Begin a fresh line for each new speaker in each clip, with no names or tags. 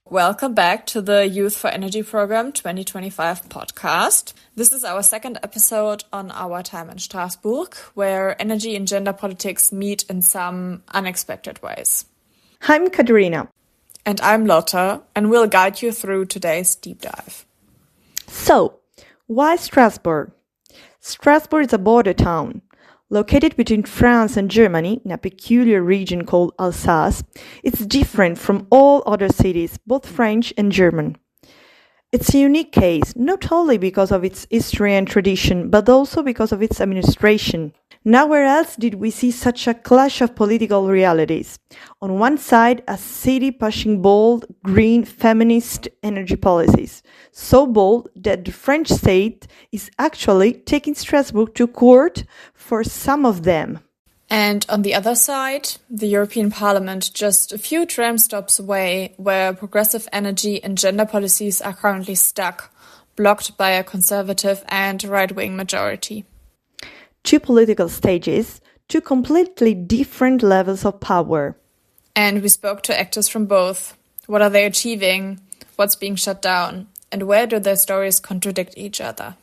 Welcome back to the Youth for Energy Program 2025 podcast. This is our second episode on our time in Strasbourg, where energy and gender politics meet in some unexpected ways.
I'm Caterina.
And I'm Lotta, and we'll guide you through today's deep dive.
So, why Strasbourg? Strasbourg is a border town. Located between France and Germany, in a peculiar region called Alsace, it's different from all other cities, both French and German. It's a unique case, not only because of its history and tradition, but also because of its administration. Nowhere else did we see such a clash of political realities. On one side, a city pushing bold, green, feminist energy policies. So bold that the French state is actually taking Strasbourg to court for some of them.
And on the other side, the European Parliament, just a few tram stops away, where progressive energy and gender policies are currently stuck, blocked by a conservative and right-wing majority.
Two political stages, two completely different levels of power.
And we spoke to actors from both. What are they achieving? What's being shut down? And where do their stories contradict each other?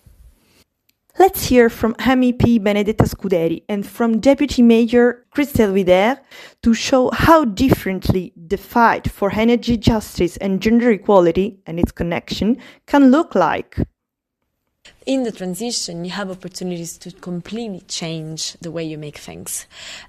Let's hear from MEP Benedetta Scuderi and from Deputy Mayor Christelle Wider to show how differently the fight for energy justice and gender equality and its connection can look like.
In the transition, you have opportunities to completely change the way you make things.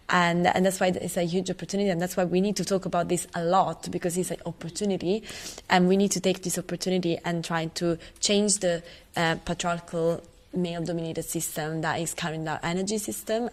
And that's why it's a huge opportunity, and that's why we need to talk about this a lot, because it's an opportunity, and we need to take this opportunity and try to change the patriarchal, male-dominated system that is carrying our energy system.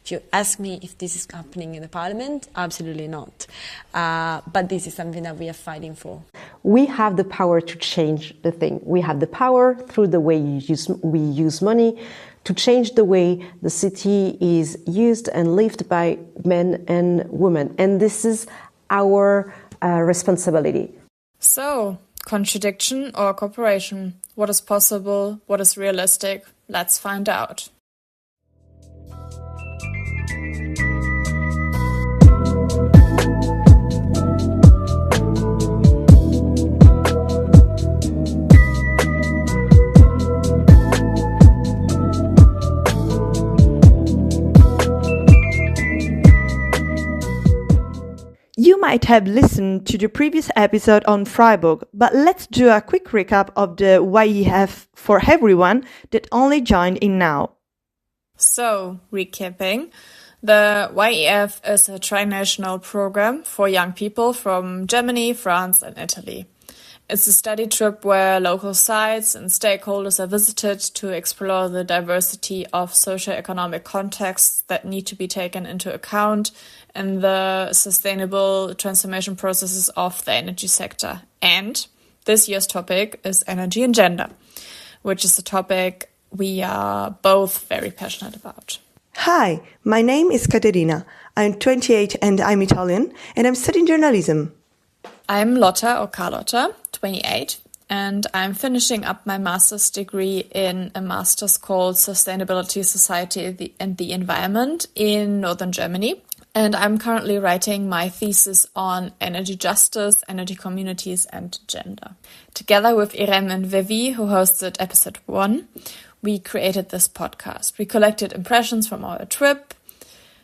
If you ask me if this is happening in the parliament, absolutely not. But this is something that we are fighting for.
We have the power to change the thing. We have the power through the way we use money to change the way the city is used and lived by men and women. And this is our responsibility.
So, contradiction or cooperation? What is possible? What is realistic? Let's find out.
You might have listened to the previous episode on Freiburg, but let's do a quick recap of the YEF for everyone that only joined in now.
So, recapping, the YEF is a tri-national program for young people from Germany, France and Italy. It's a study trip where local sites and stakeholders are visited to explore the diversity of socio-economic contexts that need to be taken into account in the sustainable transformation processes of the energy sector. And this year's topic is energy and gender, which is a topic we are both very passionate about.
Hi, my name is Caterina. I'm 28 and I'm Italian, and I'm studying journalism.
I'm Lotta or Carlotta, 28, and I'm finishing up my master's degree in a master's called Sustainability, Society and the Environment in Northern Germany. And I'm currently writing my thesis on energy justice, energy communities and gender. Together with Irem and Vivi, who hosted episode 1, we created this podcast. We collected impressions from our trip,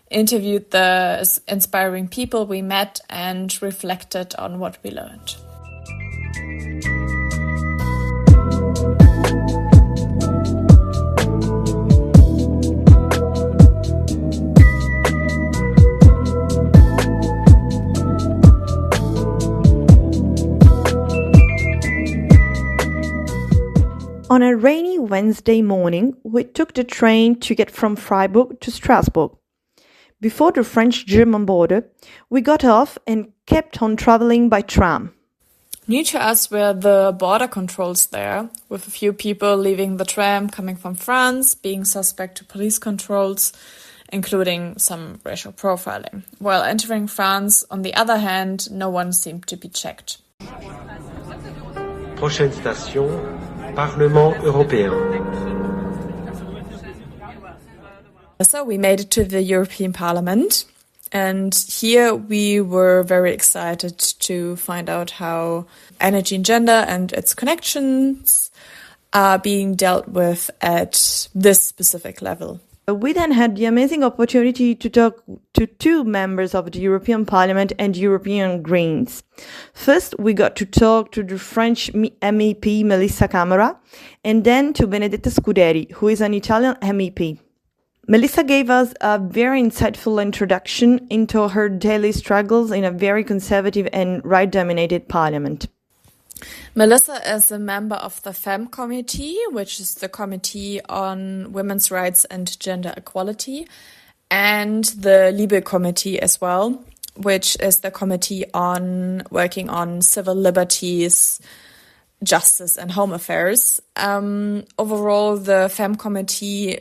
interviewed the inspiring people we met, and reflected on what we learned.
On a rainy Wednesday morning, we took the train to get from Freiburg to Strasbourg. Before the French-German border, we got off and kept on traveling by tram.
New to us were the border controls there, with a few people leaving the tram coming from France, being suspect to police controls, including some racial profiling. While entering France, on the other hand, no one seemed to be checked.
Prochaine station, Parlement européen.
So we made it to the European Parliament. And here we were very excited to find out how energy and gender and its connections are being dealt with at this specific level.
We then had the amazing opportunity to talk to two members of the European Parliament and European Greens. First, we got to talk to the French MEP Mélissa Camara, and then to Benedetta Scuderi, who is an Italian MEP. Mélissa gave us a very insightful introduction into her daily struggles in a very conservative and right-dominated parliament.
Mélissa is a member of the FEM committee, which is the Committee on Women's Rights and Gender Equality, and the Libe committee as well, which is the committee on working on civil liberties, justice and home affairs. Overall, the FEM committee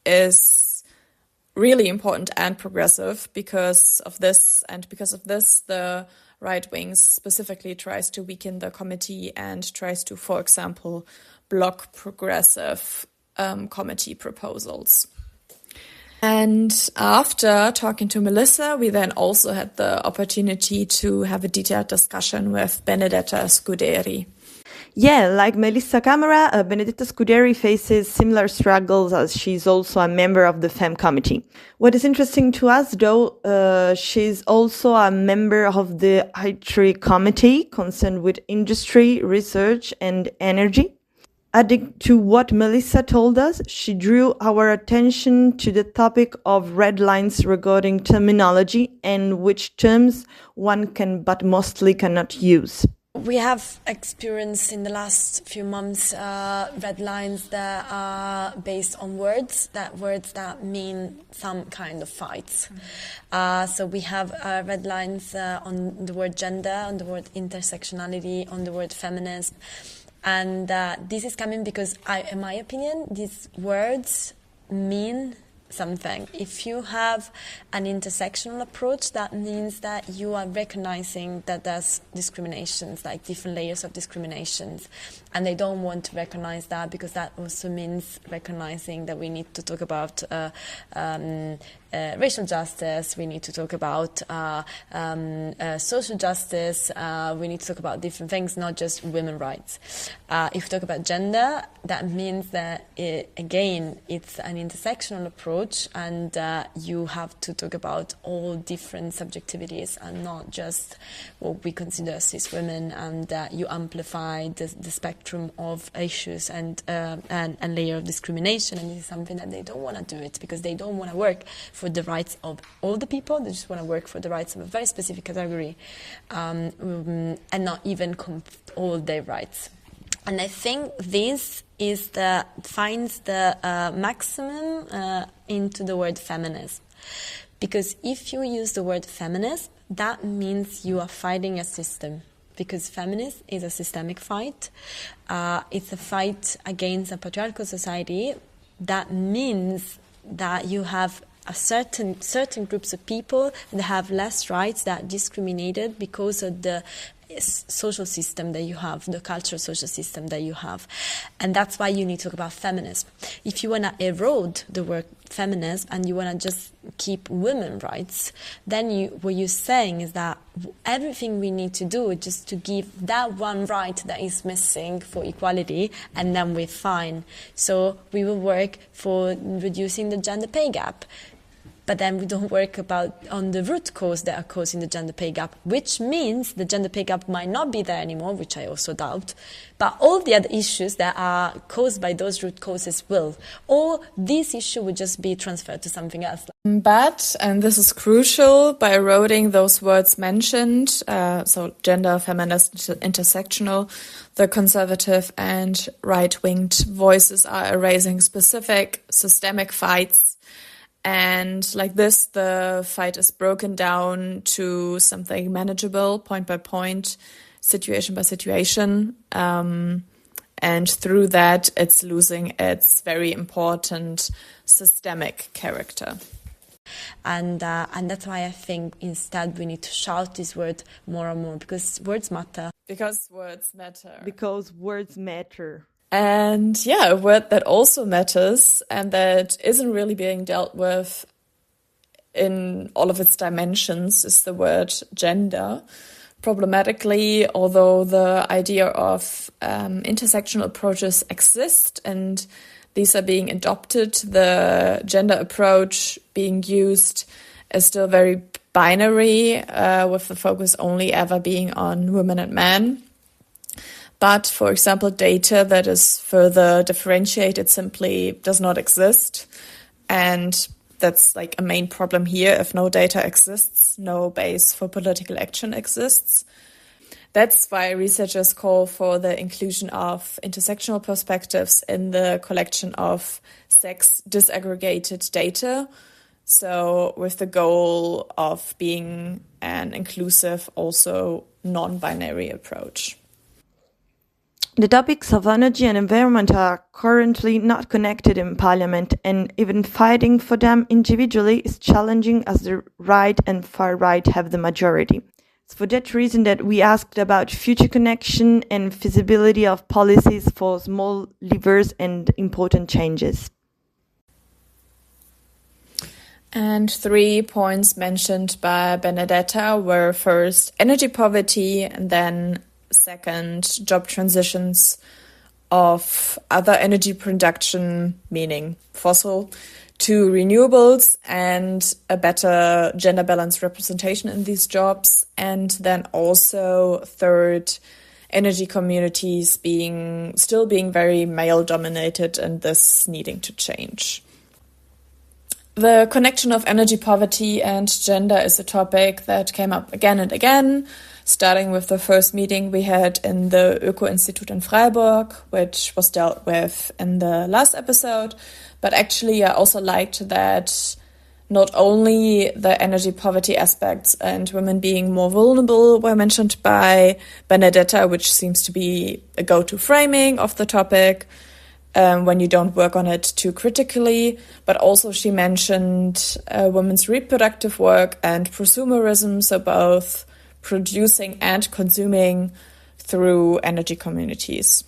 is really important and progressive because of this, the right wings specifically tries to weaken the committee and tries to, for example, block progressive committee proposals. And after talking to Mélissa, we then also had the opportunity to have a detailed discussion with Benedetta Scuderi.
Yeah, like Mélissa Camara, Benedetta Scuderi faces similar struggles as she's also a member of the FEM committee. What is interesting to us, though, she's also a member of the Heinrich committee concerned with industry, research and energy. Adding to what Mélissa told us, she drew our attention to the topic of red lines regarding terminology and which terms one can but mostly cannot use.
We have experienced in the last few months red lines that are based on words that mean some kind of fights. So we have red lines on the word gender, on the word intersectionality, on the word feminism. And this is coming because, in my opinion, these words mean something. If you have an intersectional approach, that means that you are recognizing that there's discriminations, like different layers of discriminations, and they don't want to recognize that because that also means recognizing that we need to talk about racial justice, we need to talk about social justice, we need to talk about different things, not just women's rights. If we talk about gender, that means that, again, it's an intersectional approach, and you have to talk about all different subjectivities and not just what we consider cis women, and you amplify the spectrum of issues and layer of discrimination, and this is something that they don't want to do it because they don't want to work for the rights of all the people. They just want to work for the rights of a very specific category, and not even all their rights. And I think this is finds the maximum into the word feminism, because if you use the word feminism, that means you are fighting a system. Because feminism is a systemic fight. It's a fight against a patriarchal society. That means that you have a certain groups of people that have less rights, that are discriminated because of the social system that you have, the cultural social system that you have. And that's why you need to talk about feminism. If you want to erode the word feminism and you want to just keep women's rights, then what you're saying is that everything we need to do is just to give that one right that is missing for equality, and then we're fine. So we will work for reducing the gender pay gap. But then we don't work on the root cause that are causing the gender pay gap, which means the gender pay gap might not be there anymore, which I also doubt. But all the other issues that are caused by those root causes will. Or this issue would just be transferred to something else.
But, and this is crucial, by eroding those words mentioned, so gender, feminist, intersectional, the conservative and right-winged voices are erasing specific systemic fights. And like this, the fight is broken down to something manageable, point by point, situation by situation. And through that, it's losing its very important systemic character.
And that's why I think instead we need to shout this word more and more, because words matter.
Because words matter.
Because words matter.
And yeah, a word that also matters and that isn't really being dealt with in all of its dimensions is the word gender. Problematically, although the idea of intersectional approaches exist and these are being adopted, the gender approach being used is still very binary, with the focus only ever being on women and men. But, for example, data that is further differentiated simply does not exist. And that's like a main problem here. If no data exists, no base for political action exists. That's why researchers call for the inclusion of intersectional perspectives in the collection of sex disaggregated data. So with the goal of being an inclusive, also non-binary approach.
The topics of energy and environment are currently not connected in Parliament, and even fighting for them individually is challenging as the right and far right have the majority. It's for that reason that we asked about future connection and feasibility of policies for small levers and important changes.
And 3 points mentioned by Benedetta were first energy poverty, and then second job transitions of other energy production, meaning fossil, to renewables, and a better gender balanced representation in these jobs. And then also third, energy communities still being very male dominated and this needing to change. The connection of energy poverty and gender is a topic that came up again and again, starting with the first meeting we had in the Öko-Institut in Freiburg, which was dealt with in the last episode. But actually, I also liked that not only the energy poverty aspects and women being more vulnerable were mentioned by Benedetta, which seems to be a go-to framing of the topic when you don't work on it too critically, but also she mentioned women's reproductive work and prosumerism, so both producing and consuming through energy communities.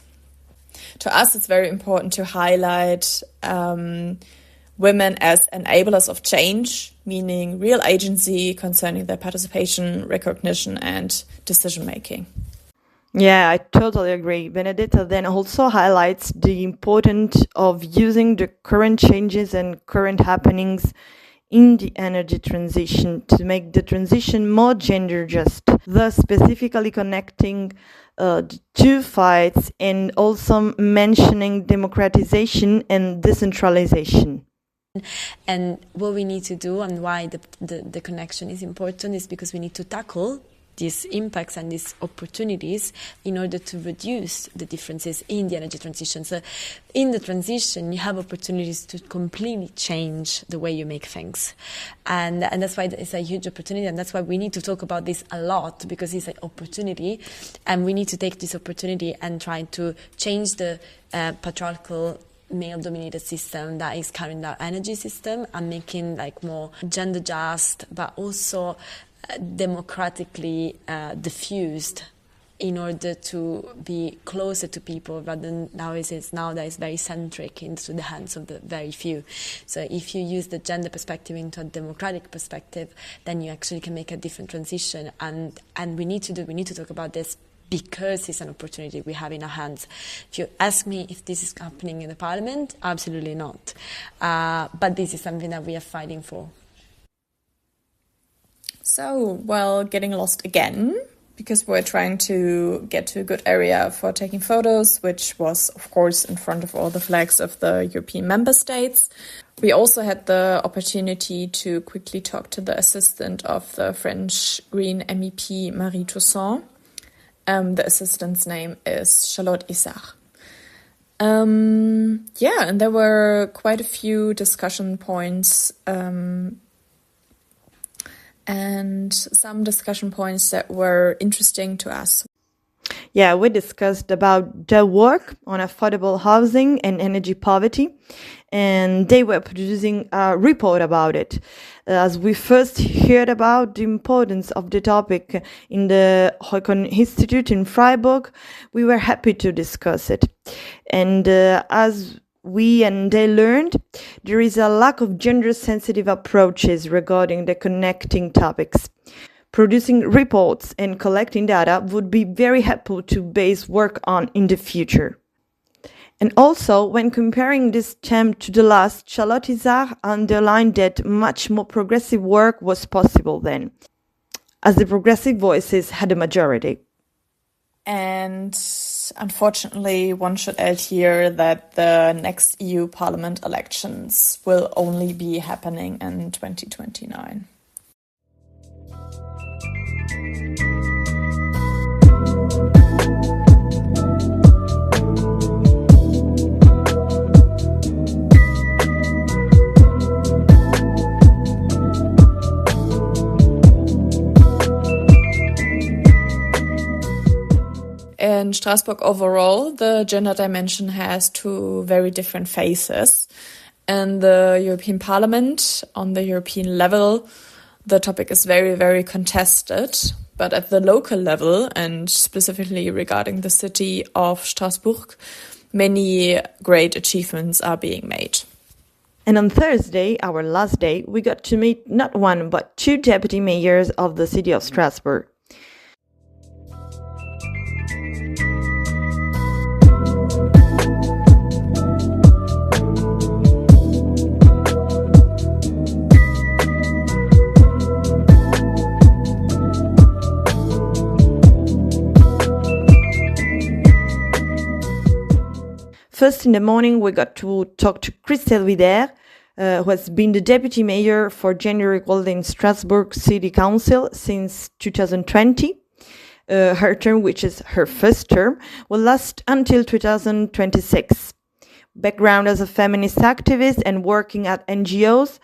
To us, it's very important to highlight women as enablers of change, meaning real agency concerning their participation, recognition, and decision-making.
Yeah, I totally agree. Benedetta then also highlights the importance of using the current changes and current happenings in the energy transition to make the transition more gender just, thus specifically connecting the two fights and also mentioning democratization and decentralization.
And what we need to do and why the connection is important is because we need to tackle these impacts and these opportunities in order to reduce the differences in the energy transition. So in the transition, you have opportunities to completely change the way you make things. And that's why it's a huge opportunity, and that's why we need to talk about this a lot, because it's an opportunity, and we need to take this opportunity and try to change the patriarchal male-dominated system that is carrying our energy system and making like more gender just, but also democratically diffused in order to be closer to people rather than nowadays now that is very centric into the hands of the very few. So if you use the gender perspective into a democratic perspective, then you actually can make a different transition, and we need to talk about this because it's an opportunity we have in our hands. If you ask me if this is happening in the parliament, absolutely not. But this is something that we are fighting for.
So, well, getting lost again, because we're trying to get to a good area for taking photos, which was, of course, in front of all the flags of the European member states. We also had the opportunity to quickly talk to the assistant of the French Green MEP Marie Toussaint. The assistant's name is Charlotte Isard. And there were quite a few discussion points and some discussion points that were interesting to us.
Yeah, we discussed about their work on affordable housing and energy poverty, and they were producing a report about it. As we first heard about the importance of the topic in the Institute in Freiburg, we were happy to discuss it. And as we and they learned, there is a lack of gender-sensitive approaches regarding the connecting topics. Producing reports and collecting data would be very helpful to base work on in the future. And also, when comparing this term to the last, Charlotte underlined that much more progressive work was possible then, as the progressive voices had a majority.
And unfortunately, one should add here that the next EU Parliament elections will only be happening in 2029. In Strasbourg overall, the gender dimension has two very different phases. In the European Parliament, on the European level, the topic is very, very contested. But at the local level, and specifically regarding the city of Strasbourg, many great achievements are being made.
And on Thursday, our last day, we got to meet not one but two deputy mayors of the city of Strasbourg. First in the morning, we got to talk to Christelle Wider, who has been the deputy mayor for gender equality in Strasbourg City Council since 2020. Her term, which is her first term, will last until 2026. Background as a feminist activist and working at NGOs,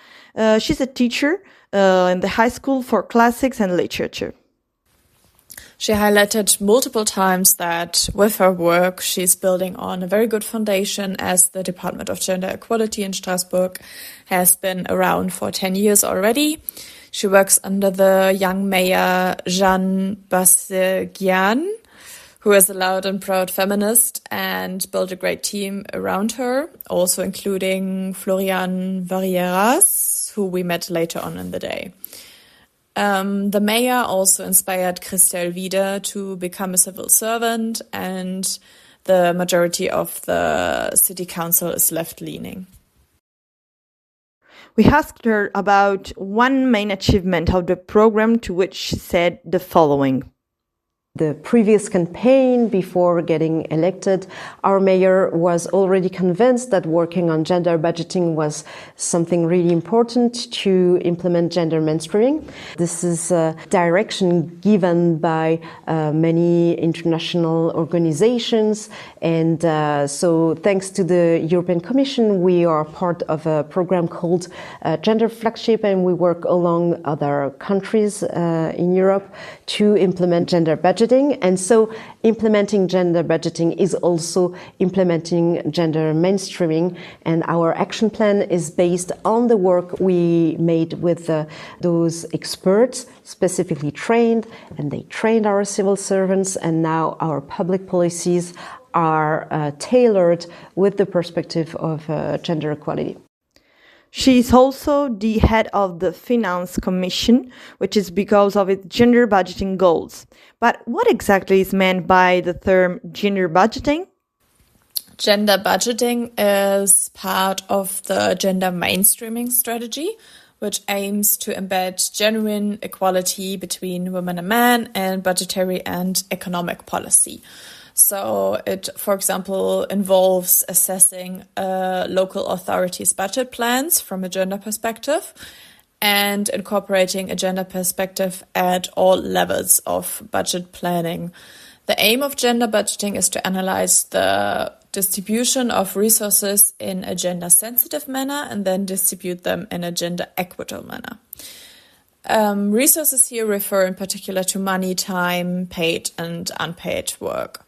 she's a teacher in the high school for classics and literature.
She highlighted multiple times that with her work, she's building on a very good foundation, as the Department of Gender Equality in Strasbourg has been around for 10 years already. She works under the young mayor Jeanne Bassegian, who is a loud and proud feminist and built a great team around her, also including Florian Varieras, who we met later on in the day. The mayor also inspired Christelle Wider to become a civil servant, and the majority of the city council is left-leaning.
We asked her about one main achievement of the program, to which she said the following.
The previous campaign, before getting elected, our mayor was already convinced that working on gender budgeting was something really important to implement gender mainstreaming. This is a direction given by many international organizations, and so thanks to the European Commission, we are part of a program called Gender Flagship, and we work along other countries in Europe to implement gender budgeting. And so implementing gender budgeting is also implementing gender mainstreaming. And our action plan is based on the work we made with those experts, specifically trained, and they trained our civil servants. And now our public policies are tailored with the perspective of gender equality.
She is also the head of the Finance Commission, which is because of its gender budgeting goals. But what exactly is meant by the term gender budgeting?
Gender budgeting is part of the gender mainstreaming strategy, which aims to embed genuine equality between women and men in budgetary and economic policy. So it, for example, involves assessing local authorities' budget plans from a gender perspective and incorporating a gender perspective at all levels of budget planning. The aim of gender budgeting is to analyze the distribution of resources in a gender-sensitive manner and then distribute them in a gender-equitable manner. Resources here refer in particular to money, time, paid and unpaid work.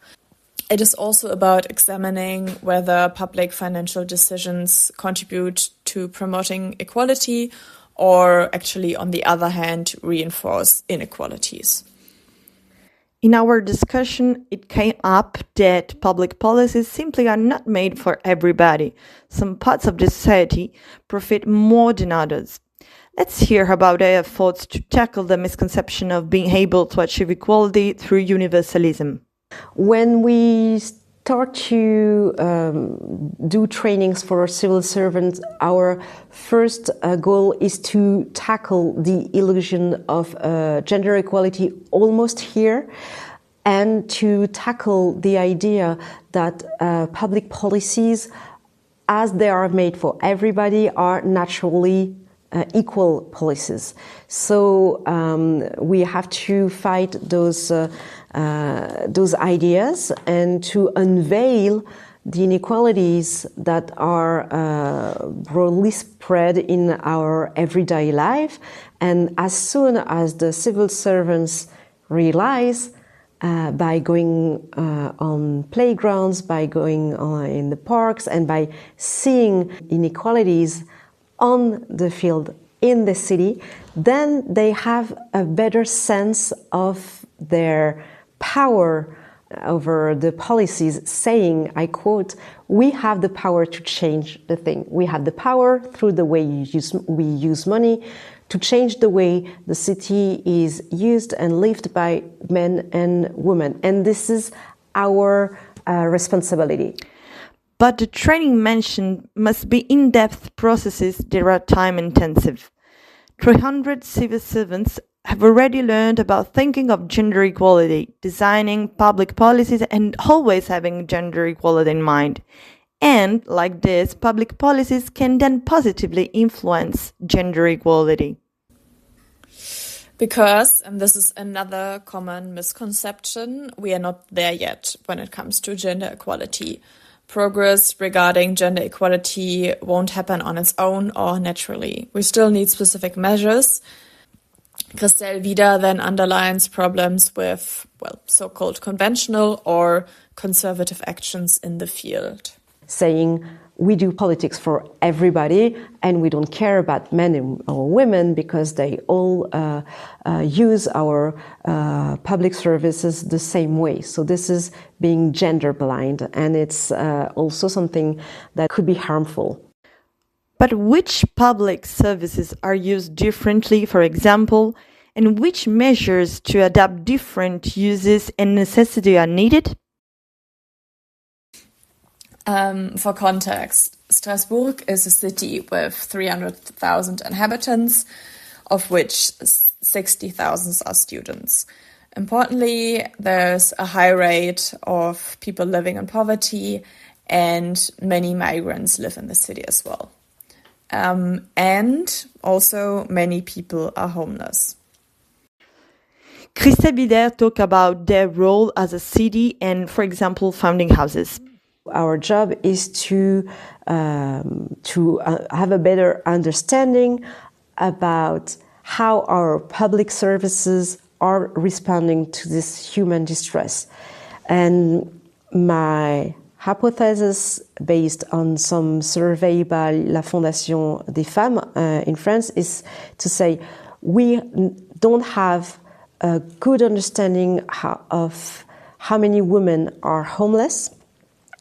It is also about examining whether public financial decisions contribute to promoting equality or actually, on the other hand, reinforce inequalities.
In our discussion, it came up that public policies simply are not made for everybody. Some parts of the society profit more than others. Let's hear about their efforts to tackle the misconception of being able to achieve equality through universalism.
When we start to do trainings for civil servants, our first goal is to tackle the illusion of gender equality almost here, and to tackle the idea that public policies, as they are made for everybody, are naturally equal policies. So we have to fight those ideas and to unveil the inequalities that are broadly spread in our everyday life. And as soon as the civil servants realize, by going on playgrounds, by going in the parks, and by seeing inequalities on the field in the city, then they have a better sense of their power over the policies, saying, I quote, "We have the power to change the thing. We have the power through the way we use money to change the way the city is used and lived by men and women. And this is our responsibility."
But the training mentioned must be in-depth processes that are time-intensive. 300 civil servants have already learned about thinking of gender equality, designing public policies, and always having gender equality in mind. And, like this, public policies can then positively influence gender equality.
Because, and this is another common misconception, we are not there yet when it comes to gender equality. Progress regarding gender equality won't happen on its own or naturally. We still need specific measures. Christelle Wieder then underlines problems with, so-called conventional or conservative actions in the field.
Saying we do politics for everybody and we don't care about men or women because they all use our public services the same way. So this is being gender blind, and it's also something that could be harmful.
But which public services are used differently, for example, and which measures to adapt different uses and necessity are needed?
For context, Strasbourg is a city with 300,000 inhabitants, of which 60,000 are students. Importantly, there's a high rate of people living in poverty, and many migrants live in the city as well. And also many people are homeless.
Christelle Wieder talked about their role as a city and, for example, founding houses.
Our job is to have a better understanding about how our public services are responding to this human distress. And my hypothesis, based on some survey by la Fondation des Femmes in France, is to say we don't have a good understanding of how many women are homeless.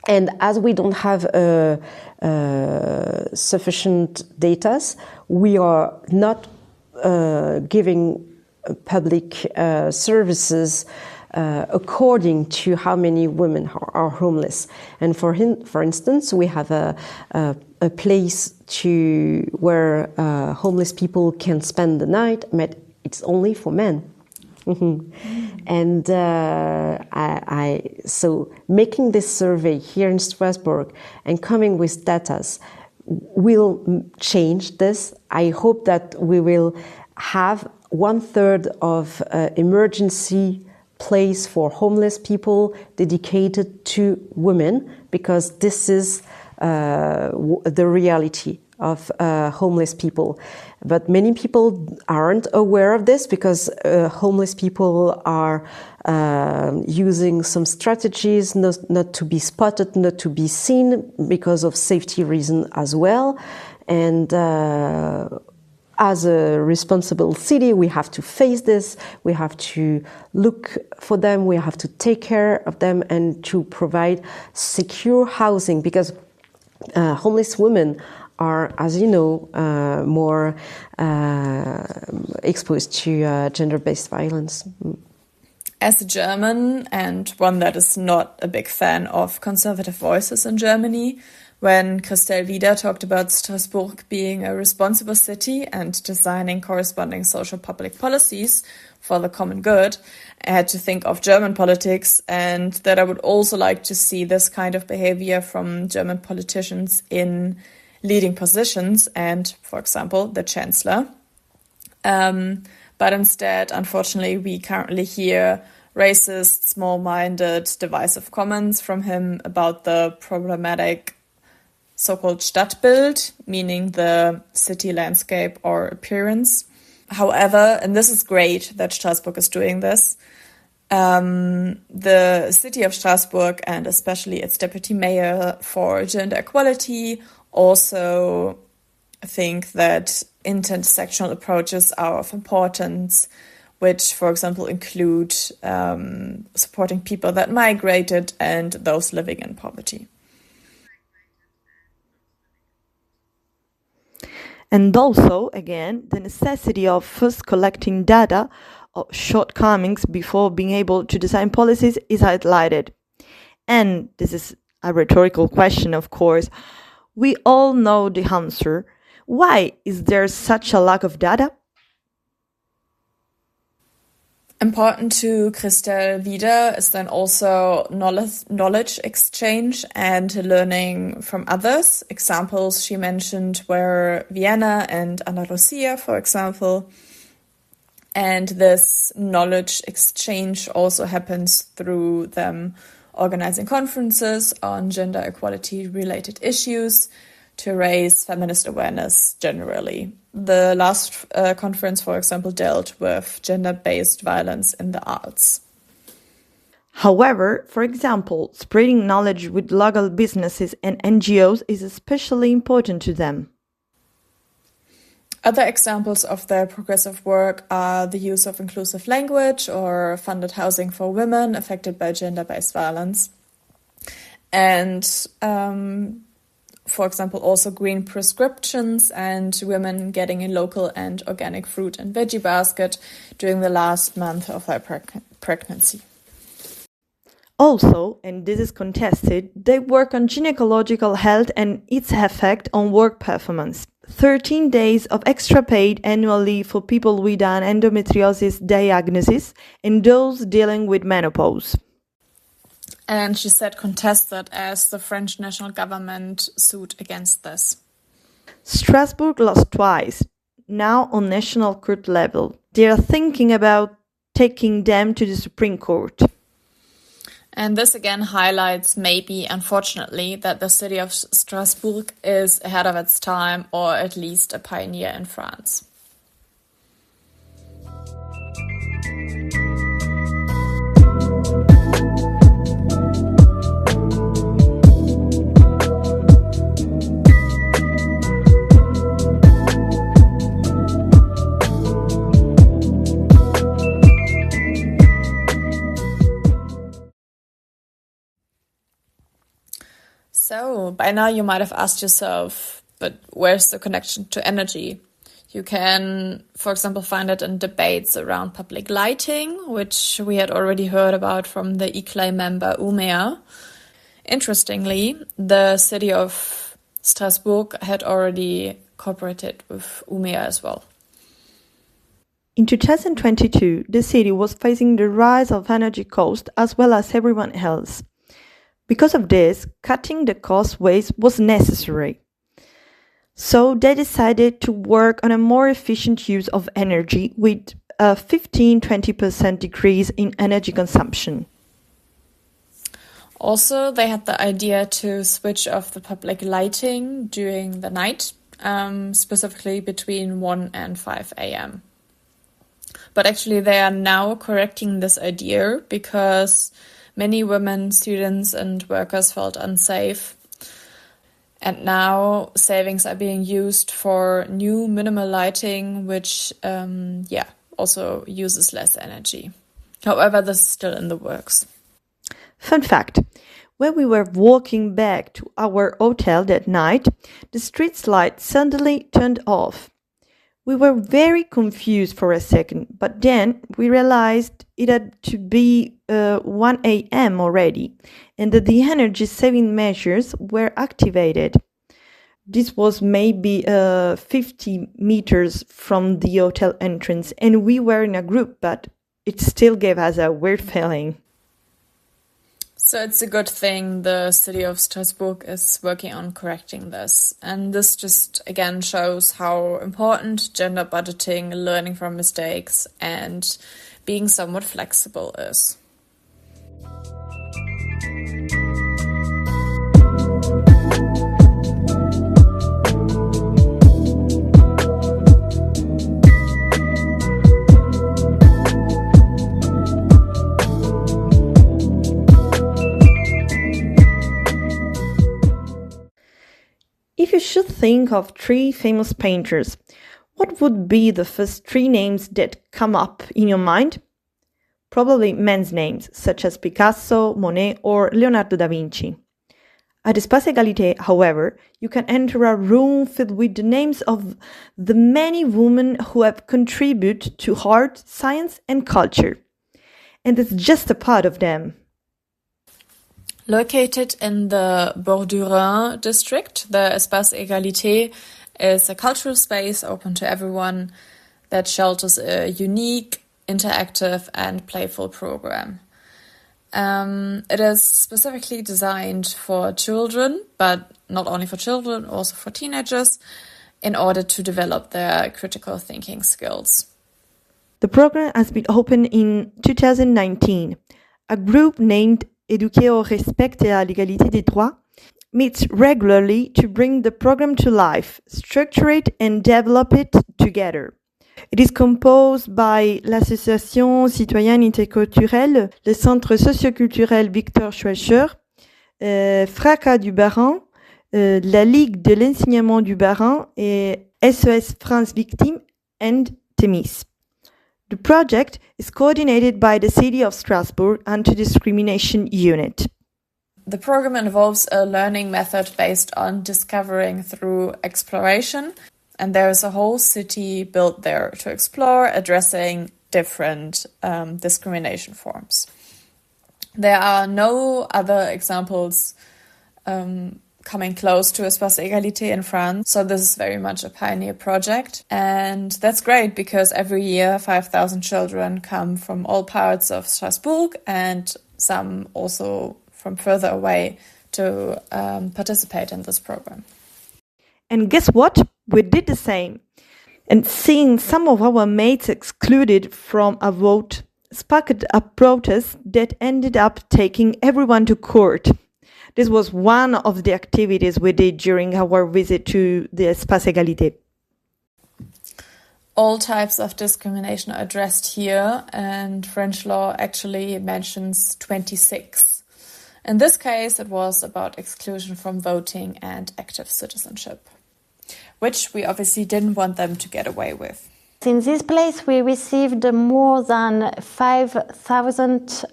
And as we don't have sufficient data, we are not giving public services according to how many women are homeless. And for instance, we have a place where homeless people can spend the night, but it's only for men. And so making this survey here in Strasbourg and coming with data will change this. I hope that we will have 1/3 of emergency place for homeless people dedicated to women, because this is the reality of homeless people. But many people aren't aware of this, because homeless people are using some strategies not to be spotted, not to be seen, because of safety reasons as well. And as a responsible city, we have to face this, we have to look for them, we have to take care of them and to provide secure housing, because homeless women are, as you know, more exposed to gender-based violence.
As a German, and one that is not a big fan of conservative voices in Germany, when Christelle Wieder talked about Strasbourg being a responsible city and designing corresponding social public policies for the common good, I had to think of German politics, and that I would also like to see this kind of behavior from German politicians in leading positions and, for example, the Chancellor. But instead, unfortunately, we currently hear racist, small-minded, divisive comments from him about the problematic so-called Stadtbild, meaning the city landscape or appearance. However, and this is great that Strasbourg is doing this, the city of Strasbourg and especially its deputy mayor for gender equality also think that intersectional approaches are of importance, which, for example, include supporting people that migrated and those living in poverty.
And also, again, the necessity of first collecting data of shortcomings before being able to design policies is highlighted. And this is a rhetorical question, of course. We all know the answer. Why is there such a lack of data?
Important to Christelle Wieder is then also knowledge exchange and learning from others. Examples she mentioned were Vienna and Andalusia, for example. And this knowledge exchange also happens through them organizing conferences on gender equality related issues to raise feminist awareness generally. The last conference, for example, dealt with gender-based violence in the arts.
However, for example, spreading knowledge with local businesses and NGOs is especially important to them.
Other examples of their progressive work are the use of inclusive language or funded housing for women affected by gender-based violence. And for example, also green prescriptions and women getting a local and organic fruit and veggie basket during the last month of their pregnancy.
Also, and this is contested, they work on gynecological health and its effect on work performance. 13 days of extra paid annually for people with an endometriosis diagnosis and those dealing with menopause.
And she said contested as the French national government sued against this.
Strasbourg lost twice, now on national court level. They are thinking about taking them to the Supreme Court.
And this again highlights, maybe unfortunately, that the city of Strasbourg is ahead of its time, or at least a pioneer in France. So, by now you might have asked yourself, but where's the connection to energy? You can, for example, find it in debates around public lighting, which we had already heard about from the ICLEI member Umea. Interestingly, the city of Strasbourg had already cooperated with Umea as well.
In 2022, the city was facing the rise of energy costs as well as everyone else. Because of this, cutting the cost waste was necessary. So they decided to work on a more efficient use of energy with a 15-20% decrease in energy consumption.
Also, they had the idea to switch off the public lighting during the night, specifically between 1 and 5 a.m. But actually they are now correcting this idea because many women, students and workers felt unsafe. And now savings are being used for new minimal lighting, which, also uses less energy. However, this is still in the works.
Fun fact. When we were walking back to our hotel that night, the street light suddenly turned off. We were very confused for a second, but then we realized it had to be 1 a.m. already, and that the energy-saving measures were activated. This was maybe 50 meters from the hotel entrance, and we were in a group, but it still gave us a weird feeling.
So it's a good thing the city of Strasbourg is working on correcting this. And this just, again, shows how important gender budgeting, learning from mistakes, and being somewhat flexible is.
If you should think of 3 famous painters, what would be the first 3 names that come up in your mind? Probably men's names, such as Picasso, Monet, or Leonardo da Vinci. At Espace Égalité, however, you can enter a room filled with the names of the many women who have contributed to art, science, and culture. And it's just a part of them.
Located in the Bord-du-Rhin district, the Espace Égalité is a cultural space open to everyone that shelters a unique, interactive and playful program. It is specifically designed for children, but not only for children, also for teenagers, in order to develop their critical thinking skills.
The program has been opened in 2019. A group named Éduquer au respect et à l'égalité des droits meets regularly to bring the program to life, structure it and develop it together. It is composed by l'Association citoyenne interculturelle, le Centre socioculturel Victor Schweitzer, Fracas du Bas-Rhin, la Ligue de l'enseignement du Bas-Rhin et SOS France Victimes and Thémis. The project is coordinated by the City of Strasbourg Anti-Discrimination Unit.
The program involves a learning method based on discovering through exploration, and there is a whole city built there to explore, addressing different discrimination forms. There are no other examples coming close to Espace Égalité in France, so this is very much a pioneer project. And that's great because every year 5,000 children come from all parts of Strasbourg and some also from further away to participate in this program.
And guess what? We did the same. And seeing some of our mates excluded from a vote sparked a protest that ended up taking everyone to court. This was one of the activities we did during our visit to the Espace Égalité.
All types of discrimination are addressed here, and French law actually mentions 26. In this case, it was about exclusion from voting and active citizenship, which we obviously didn't want them to get away with.
In this place, we received more than 5,000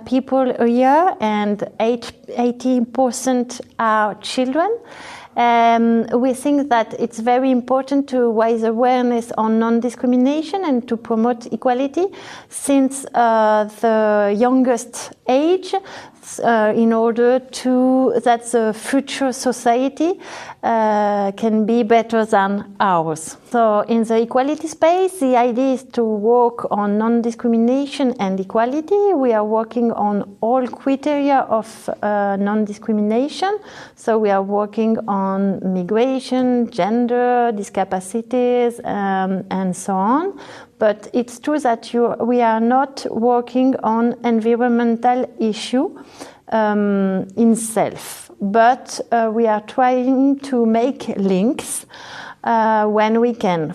people a year, and 80% are children. We think that it's very important to raise awareness on non-discrimination and to promote equality since the youngest age, in order that the future society can be better than ours. So in the equality space, the idea is to work on non-discrimination and equality. We are working on all criteria of non-discrimination. So we are working on migration, gender, discapacities, and so on. But it's true that we are not working on environmental issue in self, but we are trying to make links when we can.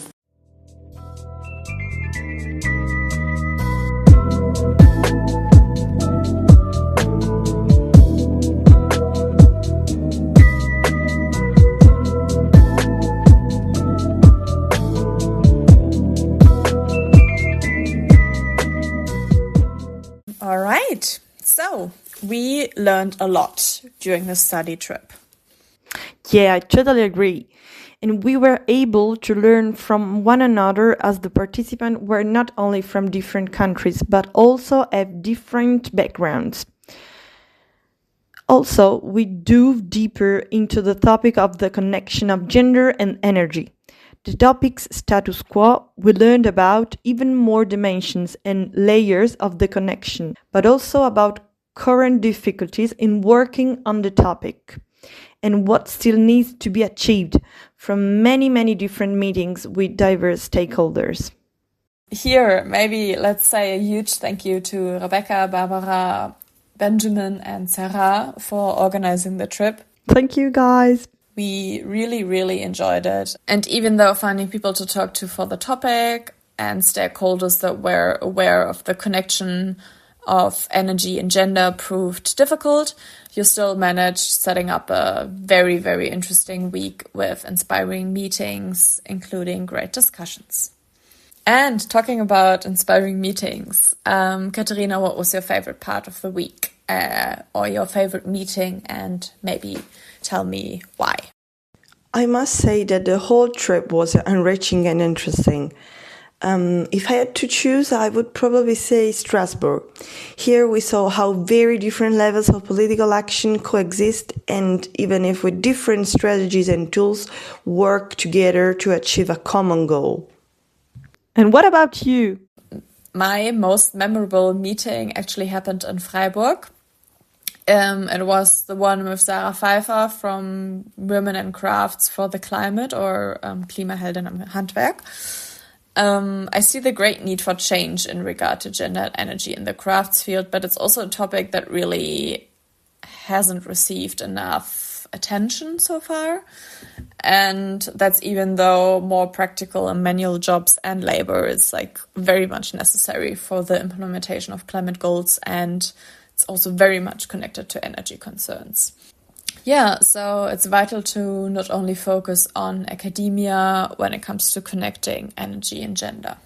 really learned a lot during the study trip.
Yeah, I totally agree. And we were able to learn from one another as the participants were not only from different countries, but also have different backgrounds. Also, we dove deeper into the topic of the connection of gender and energy. The topic's status quo, we learned about even more dimensions and layers of the connection, but also about current difficulties in working on the topic and what still needs to be achieved from many, many different meetings with diverse stakeholders.
Here, maybe let's say a huge thank you to Rebecca, Barbara, Benjamin and Sarah for organizing the trip.
Thank you, guys.
We really, really enjoyed it. And even though finding people to talk to for the topic and stakeholders that were aware of the connection of energy and gender proved difficult, you still managed setting up a very, very interesting week with inspiring meetings, including great discussions. And talking about inspiring meetings, Caterina, what was your favorite part of the week or your favorite meeting, and maybe tell me why?
I must say that the whole trip was enriching and interesting. If I had to choose, I would probably say Strasbourg. Here we saw how very different levels of political action coexist, and even if with different strategies and tools, work together to achieve a common goal.
And what about you?
My most memorable meeting actually happened in Freiburg. It was the one with Sarah Pfeiffer from Women in Crafts for the Climate, or Klimahelden im Handwerk. I see the great need for change in regard to gender and energy in the crafts field, but it's also a topic that really hasn't received enough attention so far. And that's even though more practical and manual jobs and labor is like very much necessary for the implementation of climate goals, and it's also very much connected to energy concerns. Yeah, so it's vital to not only focus on academia when it comes to connecting energy and gender.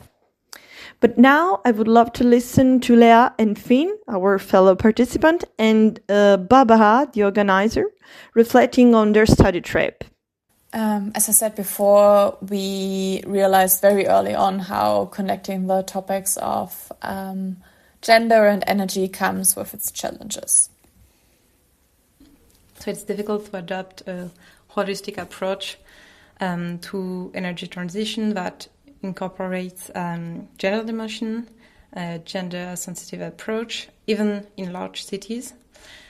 But now I would love to listen to Lea and Finn, our fellow participant, and Barbara, the organizer, reflecting on their study trip.
As I said before, we realized very early on how connecting the topics of gender and energy comes with its challenges.
So it's difficult to adopt a holistic approach to energy transition that incorporates gender dimension, gender-sensitive approach, even in large cities.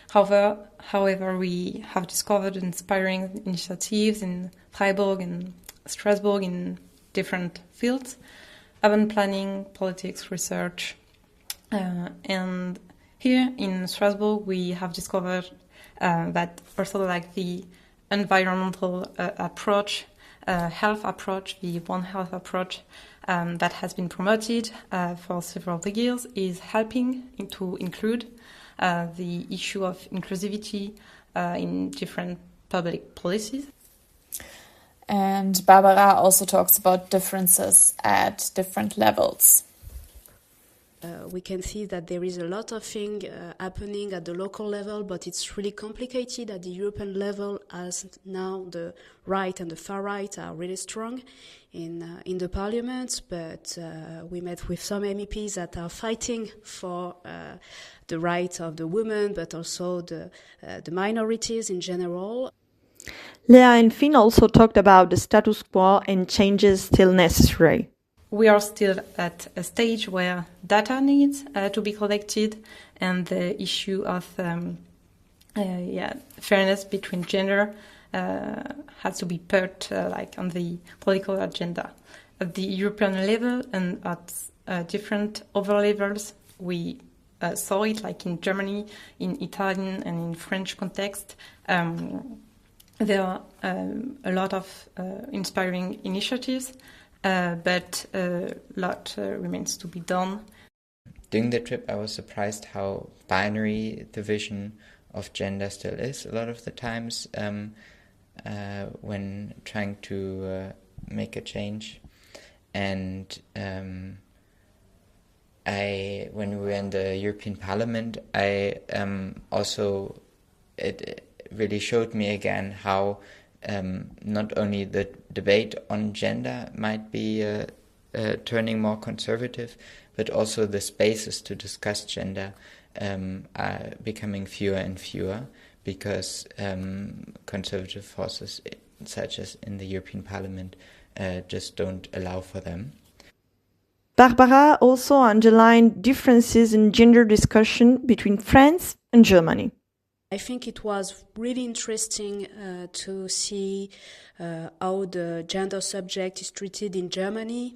However, we have discovered inspiring initiatives in Freiburg and Strasbourg in different fields, urban planning, politics, research. And here in Strasbourg, we have discovered that also like the environmental approach, health approach, the One Health approach that has been promoted for several years is helping to include the issue of inclusivity in different public policies.
And Barbara also talks about differences at different levels.
We can see that there is a lot of things happening at the local level, but it's really complicated at the European level, as now the right and the far right are really strong in the parliament. But we met with some MEPs that are fighting for the rights of the women, but also the minorities in general.
Lea and Finn also talked about the status quo and changes still necessary.
We are still at a stage where data needs to be collected, and the issue of fairness between gender has to be put on the political agenda. At the European level and at different other levels, we saw it like in Germany, in Italian and in French context. There are a lot of inspiring initiatives. But a lot remains to be done.
During the trip, I was surprised how binary the vision of gender still is a lot of the times when trying to make a change. And when we were in the European Parliament, it really showed me again how not only the debate on gender might be turning more conservative, but also the spaces to discuss gender are becoming fewer and fewer because conservative forces, such as in the European Parliament, just don't allow for them.
Barbara also underlined differences in gender discussion between France and Germany.
I think it was really interesting to see how the gender subject is treated in Germany,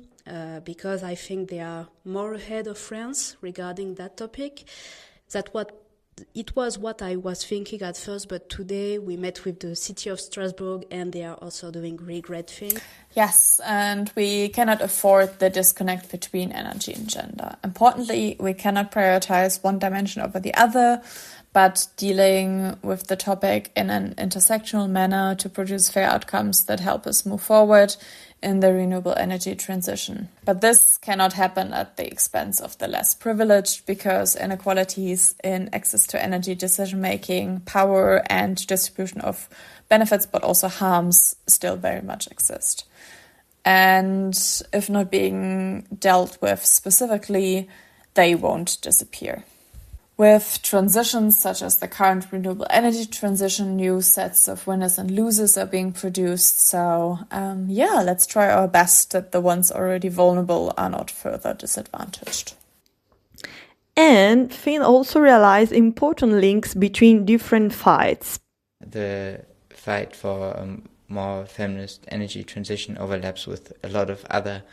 because I think they are more ahead of France regarding that topic. It was what I was thinking at first, but today we met with the city of Strasbourg and they are also doing really great things.
Yes, and we cannot afford the disconnect between energy and gender. Importantly, we cannot prioritize one dimension over the other, but dealing with the topic in an intersectional manner to produce fair outcomes that help us move forward in the renewable energy transition. But this cannot happen at the expense of the less privileged, because inequalities in access to energy decision-making, power and distribution of benefits, but also harms, still very much exist. And if not being dealt with specifically, they won't disappear. With transitions such as the current renewable energy transition, new sets of winners and losers are being produced. So, let's try our best that the ones already vulnerable are not further disadvantaged.
And Finn also realized important links between different fights.
The fight for a more feminist energy transition overlaps with a lot of other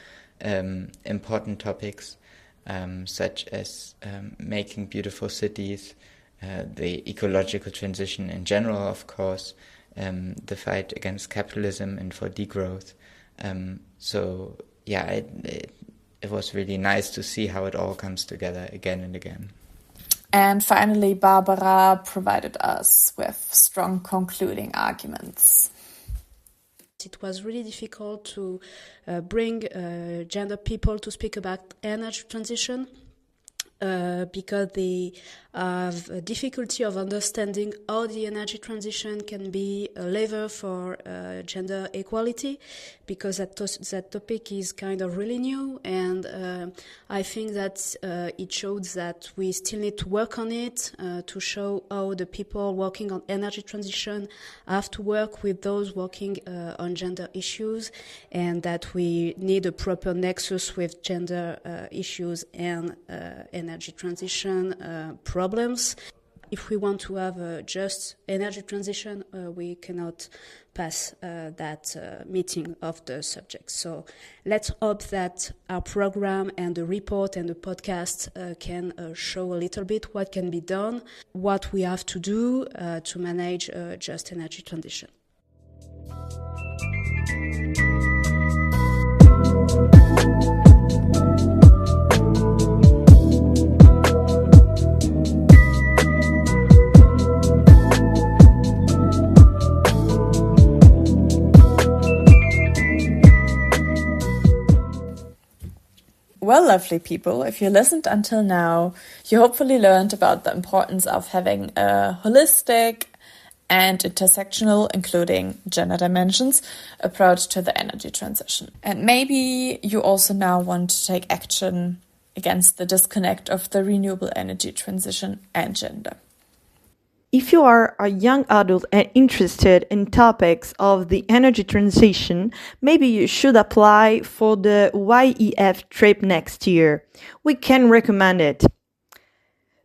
important topics. Such as making beautiful cities, the ecological transition in general, of course, the fight against capitalism and for degrowth. It was really nice to see how it all comes together again and again.
And finally, Barbara provided us with strong concluding arguments.
It was really difficult to bring gender people to speak about energy transition because they have a difficulty of understanding how the energy transition can be a lever for gender equality, because that topic is kind of really new, and I think that it shows that we still need to work on it to show how the people working on energy transition have to work with those working on gender issues, and that we need a proper nexus with gender issues and energy transition problems. If we want to have a just energy transition, we cannot pass that meeting of the subjects. So let's hope that our program and the report and the podcast can show a little bit what can be done, what we have to do to manage just energy transition.
Well, lovely people, if you listened until now, you hopefully learned about the importance of having a holistic and intersectional, including gender dimensions, approach to the energy transition. And maybe you also now want to take action against the disconnect of the renewable energy transition and gender.
If you are a young adult and interested in topics of the energy transition, maybe you should apply for the YEF trip next year. We can recommend it.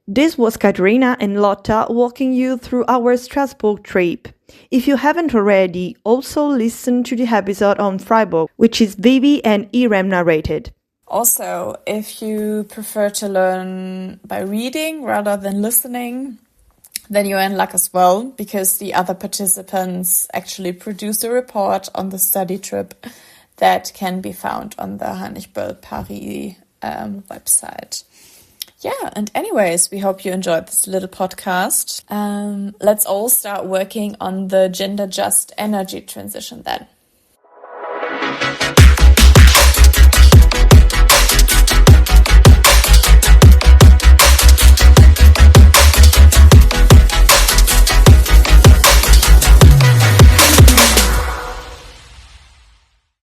This was Caterina and Lotta walking you through our Strasbourg trip. If you haven't already, also listen to the episode on Freiburg, which is Vivi and Irem narrated.
Also, if you prefer to learn by reading rather than listening, then you're in luck as well, because the other participants actually produced a report on the study trip that can be found on the Heinrich-Böll-Paris website. Yeah, and anyways, we hope you enjoyed this little podcast. Let's all start working on the gender-just energy transition then.